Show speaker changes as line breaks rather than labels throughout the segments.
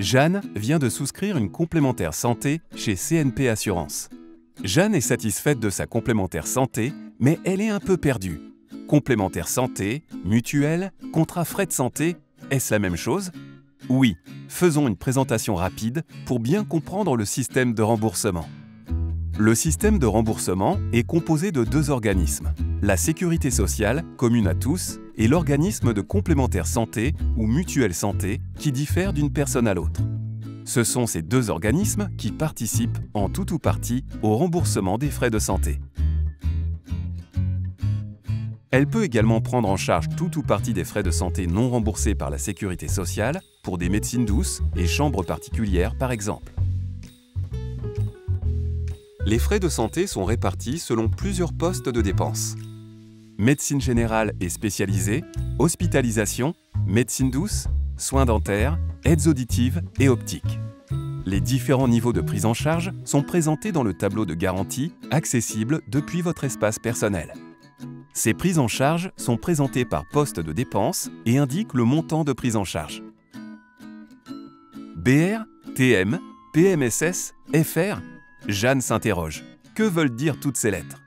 Jeanne vient de souscrire une complémentaire santé chez CNP Assurances. Jeanne est satisfaite de sa complémentaire santé, mais elle est un peu perdue. Complémentaire santé, mutuelle, contrat frais de santé, est-ce la même chose? Oui, faisons une présentation rapide pour bien comprendre le système de remboursement. Le système de remboursement est composé de deux organismes, la Sécurité sociale, commune à tous, et l'organisme de complémentaire santé ou mutuelle santé qui diffère d'une personne à l'autre. Ce sont ces deux organismes qui participent en tout ou partie au remboursement des frais de santé. Elle peut également prendre en charge tout ou partie des frais de santé non remboursés par la Sécurité sociale pour des médecines douces et chambres particulières par exemple. Les frais de santé sont répartis selon plusieurs postes de dépenses. Médecine générale et spécialisée, hospitalisation, médecine douce, soins dentaires, aides auditives et optiques. Les différents niveaux de prise en charge sont présentés dans le tableau de garantie accessible depuis votre espace personnel. Ces prises en charge sont présentées par poste de dépenses et indiquent le montant de prise en charge. BR, TM, PMSS, FR. Jeanne s'interroge. Que veulent dire toutes ces lettres?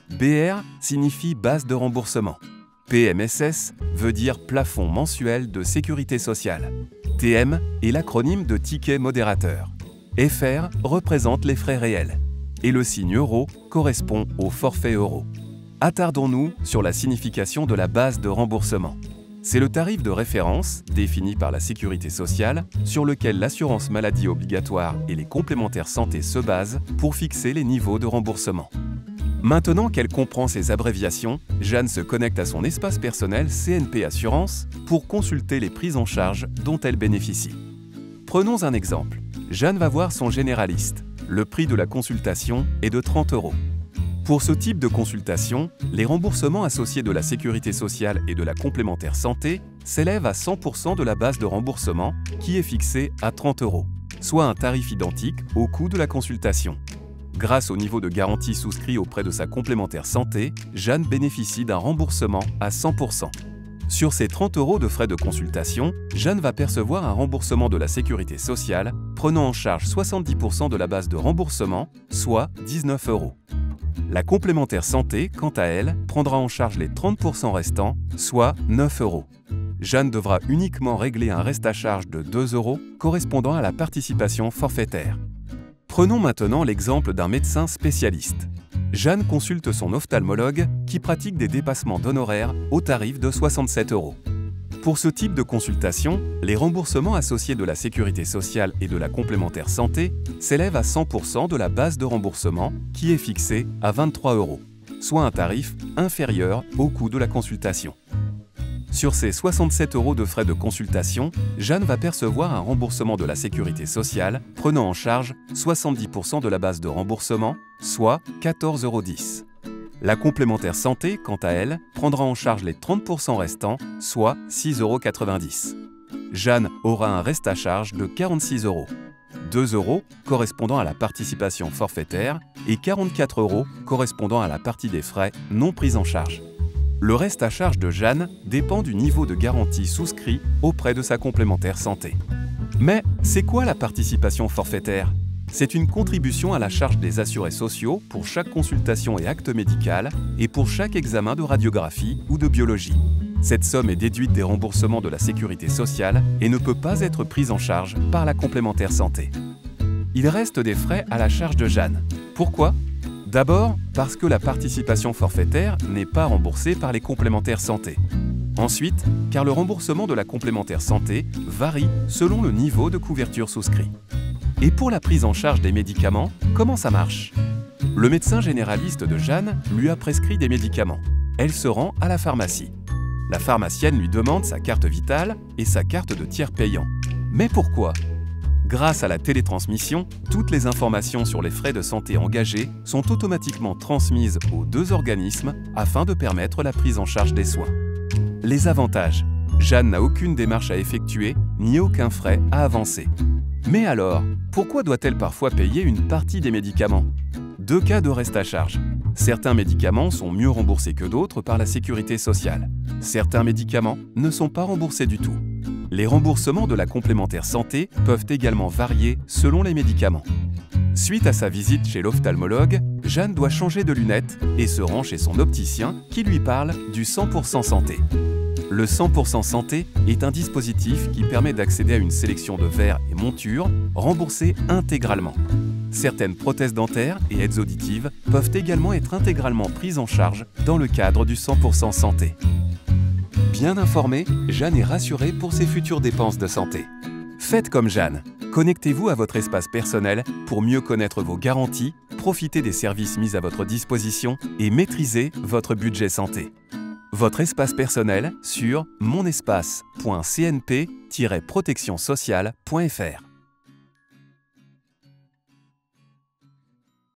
BR signifie base de remboursement. PMSS veut dire plafond mensuel de sécurité sociale. TM est l'acronyme de ticket modérateur. FR représente les frais réels. Et le signe euro correspond au forfait euro. Attardons-nous sur la signification de la base de remboursement. C'est le tarif de référence, défini par la Sécurité sociale, sur lequel l'assurance maladie obligatoire et les complémentaires santé se basent pour fixer les niveaux de remboursement. Maintenant qu'elle comprend ces abréviations, Jeanne se connecte à son espace personnel CNP Assurances pour consulter les prises en charge dont elle bénéficie. Prenons un exemple. Jeanne va voir son généraliste. Le prix de la consultation est de 30 €. Pour ce type de consultation, les remboursements associés de la Sécurité sociale et de la complémentaire santé s'élèvent à 100% de la base de remboursement qui est fixée à 30 €, soit un tarif identique au coût de la consultation. Grâce au niveau de garantie souscrit auprès de sa complémentaire santé, Jeanne bénéficie d'un remboursement à 100%. Sur ces 30 € de frais de consultation, Jeanne va percevoir un remboursement de la Sécurité sociale prenant en charge 70% de la base de remboursement, soit 19 €. La complémentaire santé, quant à elle, prendra en charge les 30% restants, soit 9 €. Jeanne devra uniquement régler un reste à charge de 2 € correspondant à la participation forfaitaire. Prenons maintenant l'exemple d'un médecin spécialiste. Jeanne consulte son ophtalmologue qui pratique des dépassements d'honoraires au tarif de 67 €. Pour ce type de consultation, les remboursements associés de la Sécurité sociale et de la complémentaire santé s'élèvent à 100% de la base de remboursement qui est fixée à 23 €, soit un tarif inférieur au coût de la consultation. Sur ces 67 € de frais de consultation, Jeanne va percevoir un remboursement de la Sécurité sociale prenant en charge 70% de la base de remboursement, soit 14,10 €. La complémentaire santé, quant à elle, prendra en charge les 30% restants, soit 6,90 €. Jeanne aura un reste à charge de 46 €, 2 € correspondant à la participation forfaitaire et 44 € correspondant à la partie des frais non pris en charge. Le reste à charge de Jeanne dépend du niveau de garantie souscrit auprès de sa complémentaire santé. Mais c'est quoi la participation forfaitaire? C'est une contribution à la charge des assurés sociaux pour chaque consultation et acte médical et pour chaque examen de radiographie ou de biologie. Cette somme est déduite des remboursements de la Sécurité sociale et ne peut pas être prise en charge par la complémentaire santé. Il reste des frais à la charge de Jeanne. Pourquoi? D'abord, parce que la participation forfaitaire n'est pas remboursée par les complémentaires santé. Ensuite, car le remboursement de la complémentaire santé varie selon le niveau de couverture souscrit. Et pour la prise en charge des médicaments, comment ça marche? Le médecin généraliste de Jeanne lui a prescrit des médicaments. Elle se rend à la pharmacie. La pharmacienne lui demande sa carte vitale et sa carte de tiers payant. Mais pourquoi? Grâce à la télétransmission, toutes les informations sur les frais de santé engagés sont automatiquement transmises aux deux organismes afin de permettre la prise en charge des soins. Les avantages. Jeanne n'a aucune démarche à effectuer ni aucun frais à avancer. Mais alors, pourquoi doit-elle parfois payer une partie des médicaments? Deux cas de reste à charge. Certains médicaments sont mieux remboursés que d'autres par la Sécurité sociale. Certains médicaments ne sont pas remboursés du tout. Les remboursements de la complémentaire santé peuvent également varier selon les médicaments. Suite à sa visite chez l'ophtalmologue, Jeanne doit changer de lunettes et se rend chez son opticien qui lui parle du 100% santé. Le 100% santé est un dispositif qui permet d'accéder à une sélection de verres et montures remboursés intégralement. Certaines prothèses dentaires et aides auditives peuvent également être intégralement prises en charge dans le cadre du 100% santé. Bien informée, Jeanne est rassurée pour ses futures dépenses de santé. Faites comme Jeanne. Connectez-vous à votre espace personnel pour mieux connaître vos garanties, profiter des services mis à votre disposition et maîtriser votre budget santé. Votre espace personnel sur monespace.cnp-protectionsociale.fr.